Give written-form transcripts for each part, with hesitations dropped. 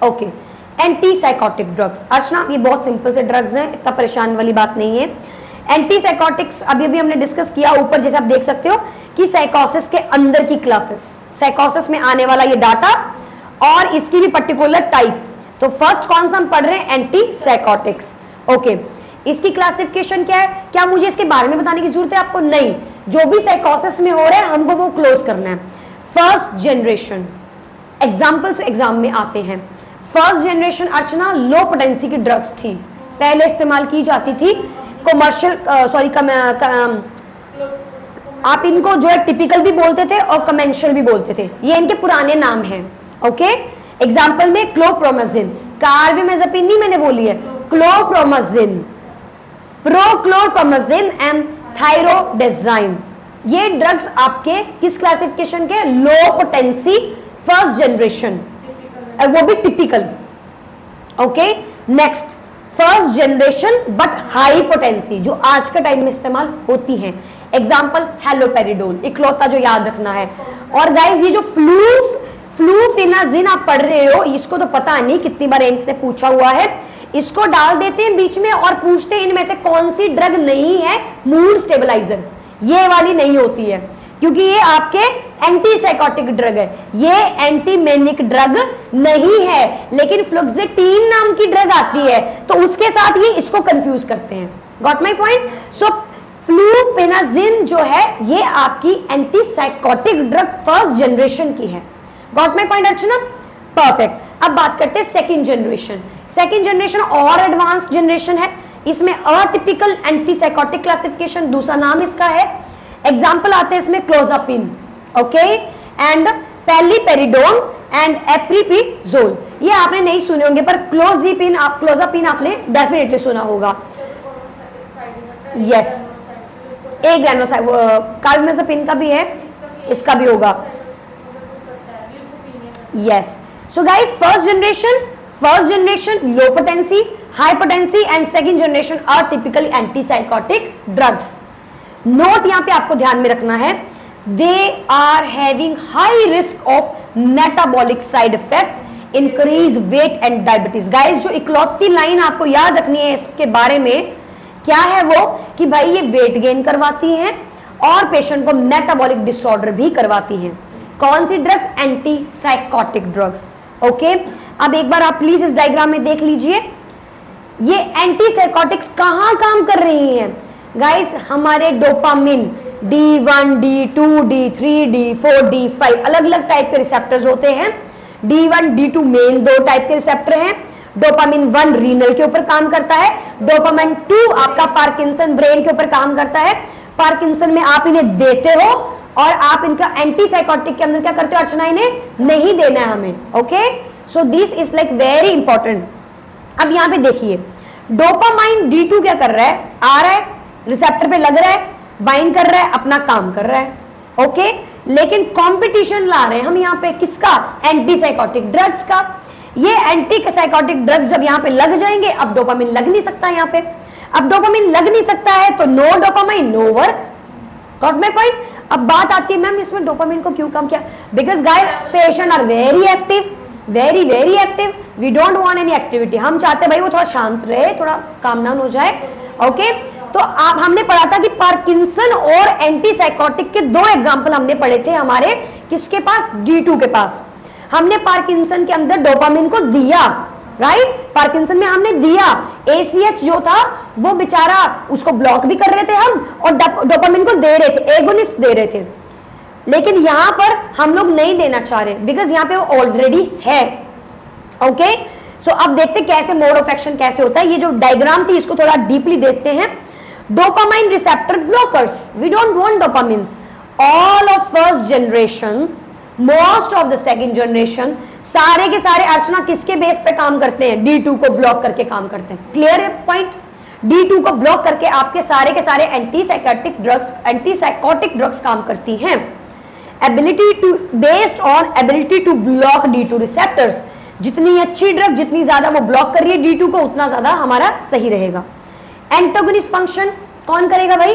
Okay, anti psychotic drugs. Archana ये बहुत simple से ड्रग्स हैं, इतना परेशान वाली बात नहीं है। एंटी साइकोटिक्स अभी अभी हमने डिस्कस किया ऊपर, जैसे आप देख सकते हो कि साइकोसिस के अंदर की क्लासेस, साइकोसिस में आने वाला ये डाटा और इसकी भी पर्टिकुलर टाइप। तो फर्स्ट कौन सा हम पढ़ रहे हैं? Anti psychotics. ओके, इसकी क्लासिफिकेशन क्या है? क्या मुझे इसके बारे में बताने की जरूरत है आपको? नहीं, जो भी साइकोसिस में हो रहा है हमको वो क्लोज करना है। फर्स्ट जनरेशन एग्जाम्पल्स एग्जाम में आते हैं। फर्स्ट जनरेशन अर्चना लो पोटेंसी की ड्रग्स थी, पहले इस्तेमाल की जाती थी कमर्शियल, आप इनको जो है टिपिकल भी बोलते थे और कमर्शियल भी बोलते थे, ये इनके पुराने नाम हैं। ओके, एग्जाम्पल में क्लोप्रोमाजिन, कार्बामेज़ेपिन नहीं मैंने बोली है, क्लोप्रोमाजिन, प्रोक्लोप्रोमाजिन एंड थायरोडेजाइन। ये ड्रग्स आपके किस क्लासिफिकेशन के? लो पोटेंसी फर्स्ट जनरेशन, वो भी typical. Okay, next first generation but high potency, जो आज के टाइम में इस्तेमाल होती हैं। एग्जाम्पल हेलोपेरिडोल, इकलौता जो याद रखना है। और गाइस ये जो फ्लूफेनाजिन आप पढ़ रहे हो, इसको तो पता नहीं कितनी बार एम्स ने पूछा हुआ है, इसको डाल देते हैं बीच में और पूछते हैं इनमें से कौन सी ड्रग नहीं है मूड स्टेबलाइजर। ये वाली नहीं होती है क्योंकि ये आपके एंटी साइकोटिक ड्रग है, ये एंटी मेनिक ड्रग नहीं है। लेकिन फ्लुक्सेटीन नाम की ड्रग आती है तो उसके साथ ये इसको कंफ्यूज करते हैं। Got my point? So fluphenazine जो है ये आपकी anti psychotic drug first generation की है। Got my point Archana? Perfect. अब बात करते हैं सेकंड जनरेशन। सेकंड जनरेशन और एडवांस जनरेशन है, इसमें अटिपिकल एंटी साइकोटिक क्लासिफिकेशन दूसरा नाम इसका है। एग्जाम्पल आते हैं इसमें क्लोजापिन, ओके, एंड पेलिपेरिडोन एंड एप्रीपिजोल। ये आपने नहीं सुने होंगे पर क्लोजापिन आपने डेफिनेटली सुना होगा। यस, एक कार्बामेज़ेपिन का भी है, इसका भी होगा। Yes, so guys first generation low potency, high potency and second generation are typical anti psychotic drugs. Note यहां पे आपको ध्यान में रखना है, they are having high risk of metabolic side effects, increase weight and diabetes. Guys जो इकलौती line आपको याद रखनी है इसके बारे में क्या है वो कि भाई ये वेट गेन करवाती हैं और पेशेंट को मेटाबॉलिक डिसऑर्डर भी करवाती हैं। कौन सी drugs? Anti psychotic drugs. Okay, अब एक बार आप प्लीज इस डायग्राम में देख लीजिए, ये एंटी साइकोटिक्स कहां काम कर रही हैं? गाइस हमारे dopamine D1, D2, D3, D4, D5 अलग अलग टाइप के रिसेप्टर्स होते हैं। D1, D2 मेन दो टाइप के रिसेप्टर हैं। डोपामिन 1 रीनल के ऊपर काम करता है, डोपामिन 2 आपका पार्किंसन ब्रेन के ऊपर काम करता है। पार्किंसन में आप इन्हें देते हो और आप इनका एंटी साइकोटिक के अंदर क्या करते हो अर्चना? इन्हें नहीं देना है हमें। Okay, so this is like very important. अब यहां पे देखिए डोपामाइन D2 क्या कर रहा है? आ रहा है रिसेप्टर पे, लग रहा है, बाइंड कर रहा है, अपना काम कर रहा है। ओके, लेकिन कंपटीशन ला रहे हैं हम यहाँ पे किसका? एंटी साइकोटिक ड्रग्स का। ये एंटी साइकोटिक ड्रग्स जब यहाँ पे लग जाएंगे, अब डोपामिन लग नहीं सकता यहाँ पे। अब डोपामिन लग नहीं सकता है तो no dopamine no work. Got my point? अब बात आती है मैम इसमें डोपामिन को क्यों कम किया? Because guys patient are very active, very very active, we don't want any activity. हम चाहते हैं भाई वो थोड़ा शांत रहे, थोड़ा काम डाउन हो जाए। ओके, तो आप हमने पढ़ा था कि पार्किंसन और एंटी साइकोटिक के दो एग्जांपल हमने पढ़े थे हमारे किसके पास? D2 के पास। हमने पार्किंसन के अंदर डोपामिन को दिया, राइट? पार्किंसन में हमने दिया, ACH जो था वो बेचारा उसको ब्लॉक भी कर रहे थे हम और डोपामिन को दे रहे थे, एगोनिस्ट दे रहे थे। लेकिन यहां पर हम लोग नहीं देना चाह रहे बिकॉज यहां पे वो ऑलरेडी है। ओके, सो अब देखते कैसे मोड ऑफ एक्शन कैसे होता है। ये जो डायग्राम थी इसको थोड़ा डीपली देखते हैं। Dopamine receptor blockers, we don't want dopamines. All of first generation, most of the second generation, सारे के सारे अर्चना किसके बेस पे काम करते हैं? D2 को ब्लॉक करके काम करते हैं। क्लियर है पॉइंट? D2 को ब्लॉक करके आपके सारे के सारे एंटी साइकोटिक ड्रग्स काम करती हैं। Ability to based on ability to block D2 receptors, जितनी अच्छी ड्रग जितनी ज्यादा वो ब्लॉक कर रही है D2 को उतना ज्यादा हमारा सही रहेगा। एंटागोनिस्ट फंक्शन कौन करेगा भाई?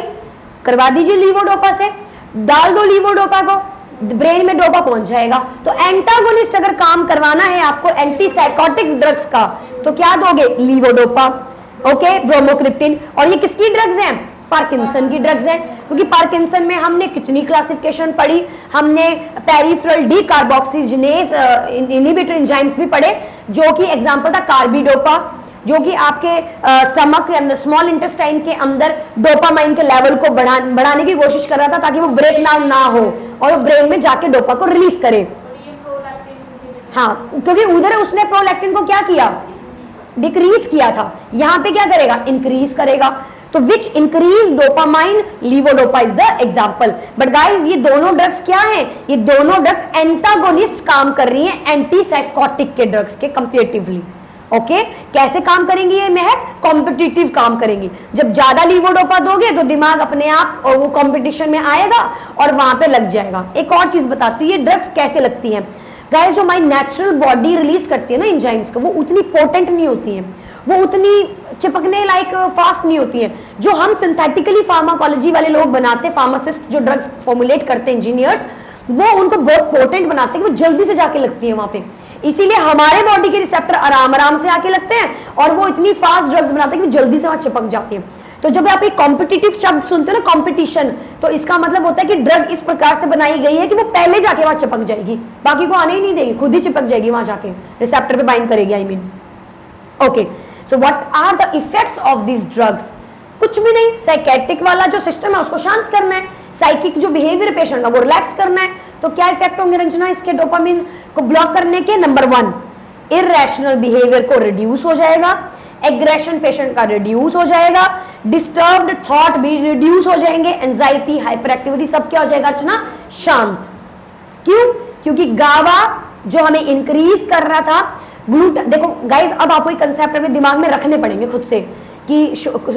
करवा दीजिए लीवोडोपा से, डाल दो लीवोडोपा को, ब्रेन में डोपा पहुंच जाएगा। तो एंटागोनिस्ट अगर काम करवाना है आपको एंटी साइकोटिक ड्रग्स का, तो क्या दोगे? Levodopa, okay, bromocriptine. और ये किसकी ड्रग्स हैं? पार्किंसन की ड्रग्स हैं, क्योंकि पार्किंसन में हमने कितनी क्लासिफिकेशन पढ़ी, हमने पेरिफेरल डी कार्बोक्सीजनेस इनहिबिटर एंजाइम्स भी पढ़े, जो कि एग्जांपल था कार्बिडोपा, जो कि आपके स्टमक के अंदर, स्मॉल इंटेस्टाइन के अंदर डोपामाइन के लेवल को बढ़ाने की कोशिश कर रहा था ताकि वो ब्रेक डाउन ना हो और वो ब्रेन में जाके डोपा को रिलीज करे। हाँ, क्योंकि उधर उसने प्रोलैक्टिन को क्या किया? डिक्रीज किया था। यहां पे क्या करेगा? इंक्रीज करेगा। तो which increase dopamine, levodopa is the example. But guys ये दोनों ड्रग्स क्या हैं? ये दोनों ड्रग्स एंटागोनिस्ट काम कर रही हैं एंटी साइकोटिक के ड्रग्स के कंपेरेटिवली। ओके, कैसे काम करेंगी ये महक? कॉम्पिटिटिव काम करेंगी। जब ज्यादा लीवोडोपा दोगे तो दिमाग अपने आप और वो कंपटीशन में आएगा और वहां पे लग जाएगा। एक और चीज बताती हूँ ये ड्रग्स कैसे लगती हैं। गाइस जो हमारी नेचुरल बॉडी रिलीज करती है ना एंजाइम्स को, वो उतनी पोटेंट नहीं होती है, वो उतनी चिपकने लाइक फास्ट नहीं होती है। जो हम सिंथेटिकली फार्माकोलॉजी वाले लोग बनाते हैं, फार्मासिस्ट जो ड्रग्स फॉर्मुलेट करते हैं, इंजीनियर्स, वो उनको बहुत पोटेंट बनाते हैं कि वो जल्दी से जाके लगती है वहां पे। इसीलिए हमारे बॉडी के रिसेप्टर आराम आराम से आके लगते हैं और वो इतनी फास्ट ड्रग्स बनाते हैं कि जल्दी से वहां चिपक जाते हैं। तो जब आप एक कॉम्पिटिटिव शब्द सुनते हो ना, कॉम्पिटिशन, तो इसका मतलब होता है कि ड्रग इस प्रकार से बनाई गई है कि वो पहले जाके वहां चिपक जाएगी, बाकी को आने ही नहीं देगी, खुद ही चिपक जाएगी वहां जाके, रिसेप्टर पे बाइंड करेगी। I mean okay, so what are the effects of this drugs? कुछ भी नहीं, साइकेट्रिक वाला जो सिस्टम है उसको शांत करना है, साइकिक जो बिहेवियर है पेशेंट का वो रिलैक्स करना है। तो क्या इफेक्ट होंगे रंजना इसके डोपामिन को ब्लॉक करने के? नंबर 1, इररेशनल बिहेवियर को रिड्यूस हो जाएगा, एग्रेशन पेशेंट का रिड्यूस हो जाएगा, डिस्टर्ब्ड थॉट भी रिड्यूस हो जाएंगे, एंजाइटी, हाइपर एक्टिविटी सब क्या हो जाएगा अर्चना? शांत। क्यों? क्योंकि गावा जो हमें इंक्रीज कर रहा था, ग्लूटान, देखो गाइस अब आपको एक कंसेप्ट अपने दिमाग में रखने पड़ेंगे खुद से कि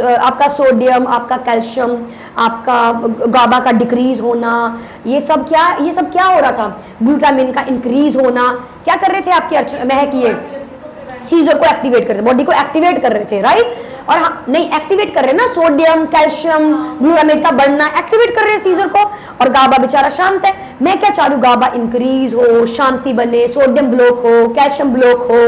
आपका सोडियम, आपका कैल्शियम, आपका गाबा का डिक्रीज होना, ये सब क्या हो रहा था? ग्लूटामिन का इंक्रीज होना। क्या कर रहे थे आपके महक? ये सीजर को एक्टिवेट कर रहे थे, बॉडी को एक्टिवेट कर रहे थे, राइट? और हाँ, नहीं एक्टिवेट कर रहे हैं ना, सोडियम, कैल्शियम, ग्लूटामेट का बढ़ना एक्टिवेट कर रहे हैं सीजर को, और गाबा बेचारा शांत है। मैं क्या चाह रही हूँ? गाबा इंक्रीज हो, शांति बने, सोडियम ब्लॉक हो, कैल्शियम ब्लॉक हो,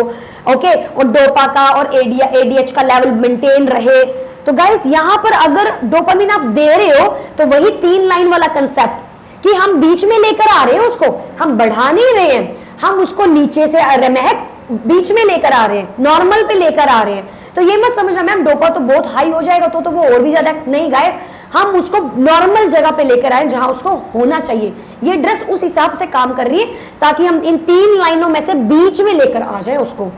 ओके, और डोपा का और एडीएच का लेवल मेंटेन रहे। तो गाइस यहाँ पर अगर डोपामिन आप दे रहे हो तो वही 3 लाइन वाला कंसेप्ट कि हम बीच में लेकर आ रहे हैं उसको, हम बढ़ा नहीं रहे हैं, हम उसको नीचे से महक बीच में लेकर आ रहे हैं, नॉर्मल पे लेकर आ रहे हैं। तो ये मत समझना मैम डोपा तो बहुत हाई हो जाएगा तो वो और भी ज्यादा, नहीं गाइस, हम उसको नॉर्मल जगह पे लेकर आए जहां उसको होना चाहिए। ये ड्रग्स उस हिसाब से काम कर रही है ताकि हम इन 3 लाइनों में से बीच में लेकर आ जाए उसको।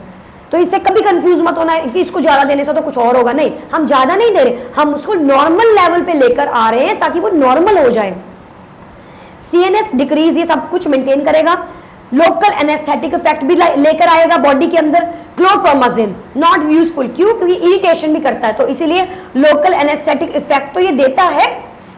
तो इससे कभी कंफ्यूज मत होना है कि इसको ज्यादा देने से तो कुछ और होगा, नहीं, हम ज्यादा नहीं दे रहे, हम उसको नॉर्मल लेवल पे लेकर आ रहे हैं ताकि वो नॉर्मल हो जाए। सीएनएस डिक्रीज ये सब कुछ मेंटेन करेगा, लोकल एनेस्थेटिक इफेक्ट भी लेकर आएगा बॉडी के अंदर। क्लोप्रोमाजिन नॉट यूजफुल, क्यों? क्योंकि इरिटेशन भी करता है, तो इसीलिए लोकल एनेस्थेटिक इफेक्ट तो ये देता है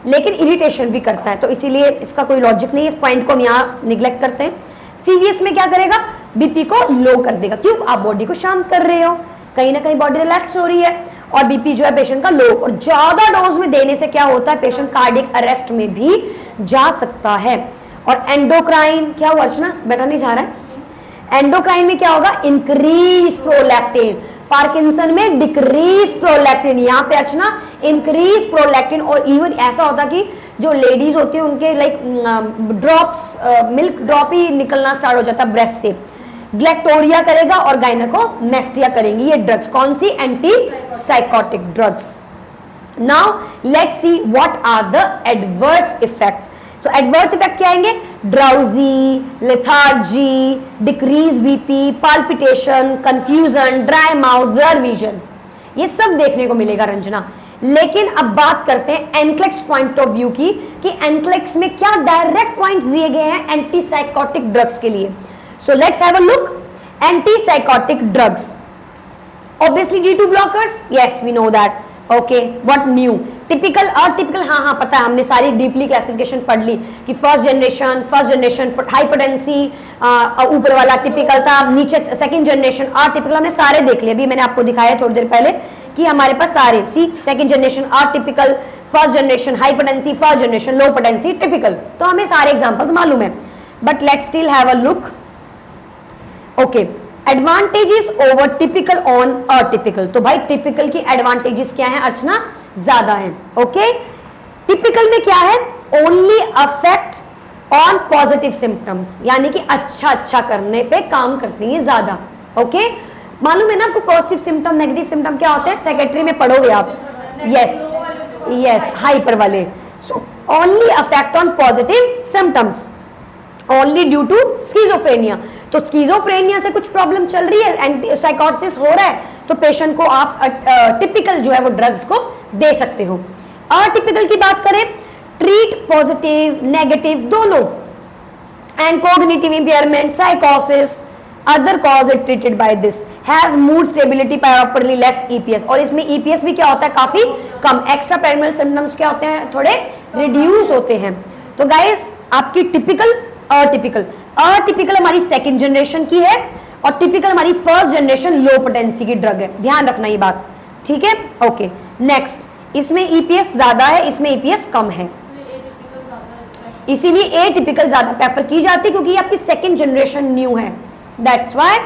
लेकिन इरिटेशन भी करता है, तो इसीलिए इसका कोई लॉजिक नहीं है, इस पॉइंट को हम यहाँ निग्लेक्ट करते हैं। सीवीएस में क्या करेगा? बीपी को लो कर देगा। क्यों? आप बॉडी को शांत कर रहे हो, कहीं ना कहीं बॉडी रिलैक्स हो रही है और बीपी जो है पेशेंट का लो। और ज्यादा डोज में देने से क्या होता है? पेशेंट कार्डियक अरेस्ट में भी जा सकता है। और एंडोक्राइन क्या हुआ अर्चना? बेटा नहीं जा रहा है। एंडोक्राइन में क्या होगा? इंक्रीज प्रोलैक्टिन, पार्किंसन में डिक्रीज प्रोलैक्टिन, यहाँ पे अर्चना इंक्रीज प्रोलैक्टिन। और इवन ऐसा होता कि जो लेडीज होती है उनके लाइक ड्रॉप्स, मिल्क ड्रॉप ही निकलना स्टार्ट हो जाता है ब्रेस्ट से। ग्लैक्टोरिया करेगा और गायनेकोमेस्टिया करेंगी ये ड्रग्स। कौन सी? Anti psychotic drugs. Now let's see what are the adverse effects. So adverse effect क्या आएंगे? Drowsy, lethargy, decrease BP, palpitation, confusion, dry mouth, blur vision, ये सब देखने को मिलेगा रंजना। लेकिन अब बात करते हैं एनक्लेक्स पॉइंट ऑफ व्यू की कि एनक्लेक्स में क्या डायरेक्ट पॉइंट्स दिए गए हैं एंटी साइकोटिक ड्रग्स के लिए। So let's have a look. Anti psychotic drugs, obviously D2 blockers, yes we know that, okay, what new? Typical और टिपिकल, हाँ पता है, हमने सारी डीपली क्लासिफिकेशन पढ़ ली कि फर्स्ट जनरेशन हाइपरटेंसी, ऊपर वाला टिपिकल था, नीचे सेकंड जनरेशन और टिपिकल, हमने सारे देख लिए। अभी मैंने आपको दिखाया थोड़ी देर पहले कि हमारे पास सारे सी सेकंड जनरेशन और typical, first generation high potency, first generation low potency, typical, तो हमें सारे एग्जांपल्स मालूम है। but let's still have a look. Okay, advantages over typical on atypical. तो भाई typical की advantages क्या है अर्चना? ज्यादा है. Okay, typical में क्या है? Only affect on positive symptoms, यानी कि अच्छा करने पे काम करती है ज्यादा. Okay, मालूम है ना आपको पॉजिटिव सिम्टम नेगेटिव सिम्टम क्या होते हैं? सेक्रेटरी में पढ़ोगे आप. यस, हाइपर वाले. So only affect on positive symptoms, only due to schizophrenia. तो स्किज़ोफ्रेनिया से कुछ प्रॉब्लम चल रही है, एंटी साइकोसिस हो रहा है, तो पेशेंट को आप टिपिकल जो है वो ड्रग्स को दे सकते हो. अटिपिकल की बात करें, ट्रीट पॉजिटिव नेगेटिव दोनों, एंड कोग्निटिव इंपेयरमेंट, साइकोसिस, other cause it treated by this, has mood stability, properly less EPS. और इसमें ईपीएस भी क्या होता है? काफी कम. एक्स्ट्रा पैरानॉर्मल सिम्पटम्स क्या होते हैं? थोड़े रिड्यूस होते हैं. तो गाइस आपकी टिपिकल अटिपिकल हमारी सेकंड जनरेशन की है और टिपिकल हमारी फर्स्ट जनरेशन लो पोटेंसी की ड्रग है. ध्यान रखना ये बात, ठीक है? Okay, next. इसमें ईपीएस ज्यादा है, इसमें ईपीएस कम है, इसीलिए एटिपिकल ज्यादा प्रेफर की जाती है क्योंकि ये आपकी सेकंड जनरेशन न्यू है. That's why.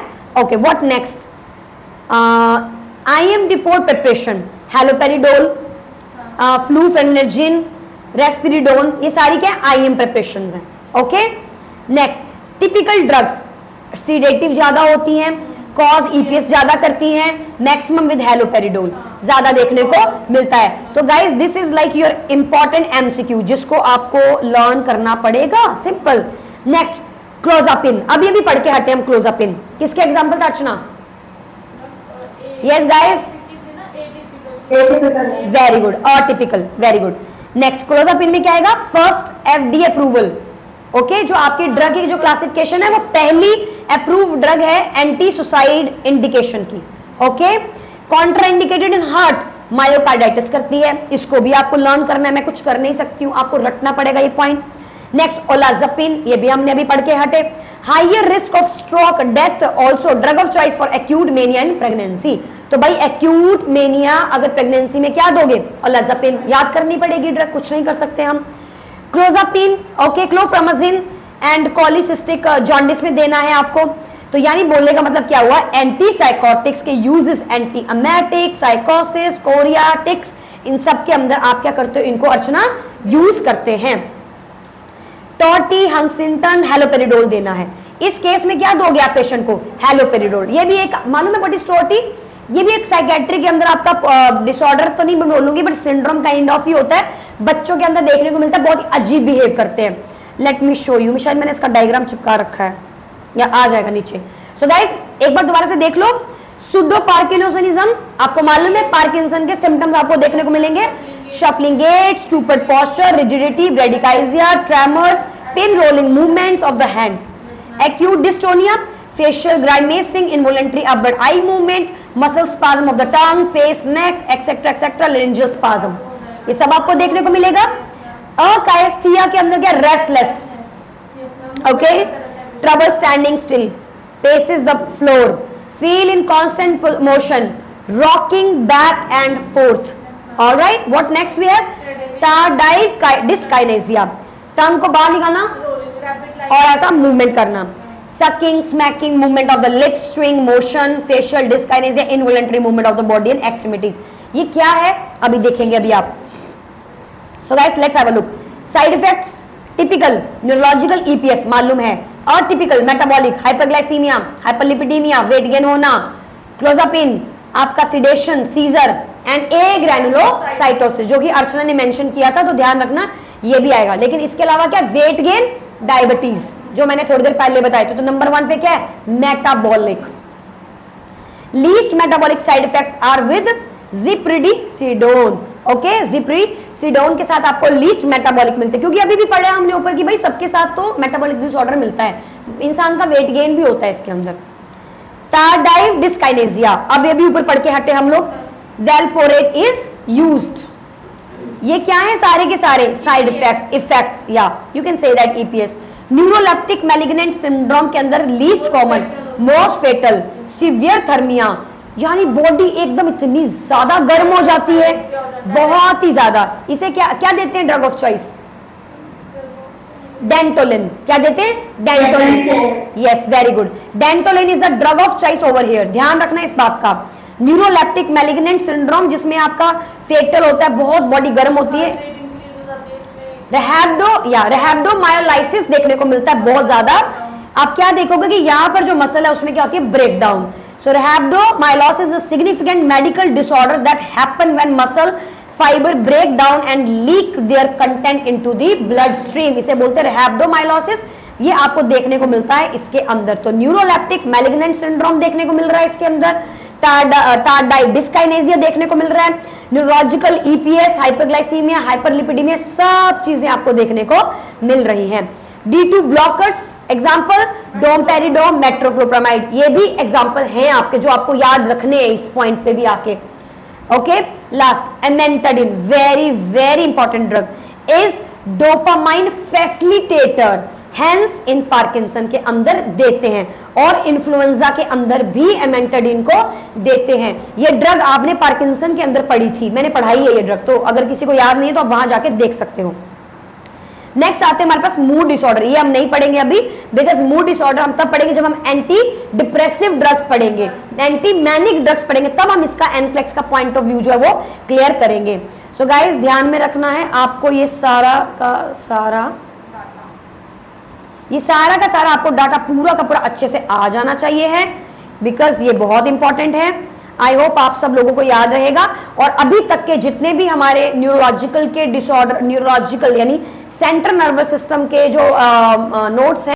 Okay, what next? IM depot preparation, haloperidol, fluphenazine, risperidone, ये सारी क्या है? IM प्रिपरेशंस हैं. Okay, next. Typical drugs sedative ज्यादा होती हैं, कॉज ईपीएस ज्यादा करती हैं, मैक्सिमम विद हैलोपेरिडोल ज्यादा देखने को मिलता है. तो guys this is like your important MCQ जिसको आपको लर्न करना पड़ेगा. सिंपल. Next, clozapine. अब ये भी पढ़ के हटे हम. क्लोजापिन किसके एग्जांपल था Archana? Yes guys, very good. Atypical, very good. Next, clozapine में क्या आएगा? First FD approval. ओके, जो आपकी ड्रग की जो क्लासिफिकेशन है वो पहली अप्रूव ड्रग है एंटी सुसाइड इंडिकेशन की. Okay, contraindicated in heart, myocarditis करती है. इसको भी आपको लर्न करना है, मैं कुछ कर नहीं सकती हूँ, आपको रटना पड़ेगा ये पॉइंट. नेक्स्ट, ओलाजापिन, ये भी हमने अभी पढ़ के हटे. Higher risk of stroke, death, also drug of choice for acute mania in pregnancy. तो भाई एक्यूट मेनिया अगर प्रेगनेंसी में क्या दोगे? ओलाजापिन. याद करनी पड़ेगी ड्रग, कुछ नहीं कर सकते हम. क्लोजापिन, ओके, क्लोप्रामाजिन एंड कॉलिसिस्टिक जॉन्डिस में देना है आपको. तो यानी बोलने का मतलब क्या हुआ? एंटी साइकोटिक्स के यूजेस, एंटी अमेटिक, साइकोसिस, कोरियाटिक्स, इन सब के अंदर आप क्या करते हो? इनको अर्चना यूज करते हैं. टॉटी, हंसिंगटन, हैलोपेरिडोल देना है. इस केस में क्या दोगे आप पेशेंट को? हैलोपेरिडोल. ये भी एक मालूम है व्हाट इज टॉटी? ये भी एक साइकेट्री के अंदर आपका डिसऑर्डर तो नहीं बोलूंगी बट सिंड्रोम काइंड ऑफ ही होता है. बच्चों के अंदर देखने को मिलता है, बहुत अजीब बिहेव करते हैं. Let me show you. शायद मैंने इसका डायग्राम चिपका रखा है या आ जाएगा नीचे. सो गाइस एक बार दोबारा से देख लो. सुडो पार्किंसनिज्म, आपको मालूम है पार्किंसन के सिम्टम्स आपको देखने को मिलेंगे. Shuffling gait, stooped posture, rigidity, bradycardia, tremors, pin rolling movements of the hands. Acute dystonia, facial grimacing, involuntary upward eye movement, muscle spasm of the tongue, face, neck, etc., laryngeal spasm. ये सब आपको देखने को मिलेगा. अकायस्थीया के अंदर क्या? Restless. Okay, trouble standing still, paces the floor, feel in constant motion, rocking back and forth. All right, what next we have? Tardive dyskinesia, टंग को बाहर निकालना और ऐसा मूवमेंट करना. Sucking, smacking, movement of the lips, swing motion, facial dyskinesia, involuntary movement of the body and extremities. ये क्या है अभी देखेंगे अभी आप. So guys, let's have a look. Side effects, typical neurological EPS मालूम है. Atypical metabolic, hyperglycaemia, hyperlipidaemia, weight gain होना. क्लोजापिन आपका सिडेशन, सीजर एंड ए ग्रैनुलोसाइटोसिस जो कि अर्चना ने मेंशन किया था, तो ध्यान रखना ये भी आएगा. लेकिन इसके अलावा क्या? वेट गेन, डायबिटीज जो मैंने थोड़ी देर पहले बताया था. तो नंबर 1 पे क्या है? Metabolic. Least metabolic side effects are with ziprasidone. Okay, ziprasidone के साथ आपको लीस्ट मेटाबॉलिक मिलते हैं क्योंकि अभी भी पढ़ा हमने ऊपर की भाई सबके साथ तो मेटाबॉलिक डिसऑर्डर मिलता है. इंसान का वेट गेन भी होता है इसके अंदर. टार्डाइव डिस्काइनेसिया, अब ये भी ऊपर पढ़ के हटे हम लोग. Valproate is used. ये क्या है? सारे के सारे साइड इफेक्ट्स या you can say that EPS. Neuroleptic malignant syndrome के अंदर least common, most fatal, severe thermia, यानी बॉडी एकदम इतनी ज्यादा गर्म हो जाती है, बहुत ही ज्यादा. इसे क्या क्या देते हैं ड्रग ऑफ चॉइस? डेंटोलिन। क्या देते हैं? Dantrolene. Yes, very good. Dantrolene is the drug of choice over here, ध्यान रखना इस बात का। न्यूरोलेप्टिक मैलिग्नेंट सिंड्रोम, जिसमें आपका फेटल होता है, बहुत बॉडी गर्म होती है। रैप्डोमायोलाइसिस देखने को मिलता है बहुत ज्यादा। आप क्या देखोगे कि यहाँ पर जो मसल है उसमें क्या होती है? Break down. So rhabdomyolysis is a significant medical disorder that happen when muscle fibre break down and leak their content into the bloodstream. इसे बोलते हैं रैप्डोमायोलाइसिस। ये आपको देखने को मिलता है इसके अंदर। तो न्यूरोलेप्टिक मैलिग्नेंट सिंड्रोम देखने को मिल रहा है इसके अंदर। टार्डाइड डिस्काइनेजिया देखने को मिल रहा है। न्यूरोलॉजिकल ईपीएस, हाइपरग्लाइसीमिया, हाइपरलिपिडीमिया, सब चीजें आपको देखने को मिल रही हैं। D2 ब्लॉकर्स एग्जांपल डोमपेरिडोम, मेट्रोक्लोप्रामाइड, ये भी एग्जांपल हैं आपके जो आपको याद रखने हैं इस पॉइंट पे भी आके। Okay, last amantadine, very very important drug, is dopamine facilitator, hence in Parkinson के अंदर देते हैं और इन्फ्लुएंजा के अंदर भी एमेंटाडिन को देते हैं। ये ड्रग आपने पार्किंसन के अंदर पढ़ी थी, मैंने पढ़ाई है ये ड्रग, तो अगर किसी को याद नहीं है तो आप वहां जाके देख सकते हो। नेक्स्ट आते हैं हमारे पास मूड डिसऑर्डर। ये हम नहीं पढ़ेंगे अभी, बिकॉज मूड डिसऑर्डर हम तब पढ़ेंगे जब हम एंटी डिप्रेसिव ड्रग्स पढ़ेंगे, एंटी मैनिक ड्रग्स पढ़ेंगे, तब हम इसका एनफ्लेक्स का पॉइंट ऑफ व्यू जो है वो क्लियर करेंगे। सो गाइस ध्यान में रखना है आपको, ये सारा का सारा आपको डाटा पूरा का पूरा अच्छे से आ जाना चाहिए है, बिकॉज ये बहुत इंपॉर्टेंट है। आई होप आप सब लोगों को याद रहेगा। और अभी तक के जितने भी हमारे न्यूरोलॉजिकल के डिसऑर्डर, न्यूरोलॉजिकल यानी सेंट्रल नर्वस सिस्टम के जो नोट्स हैं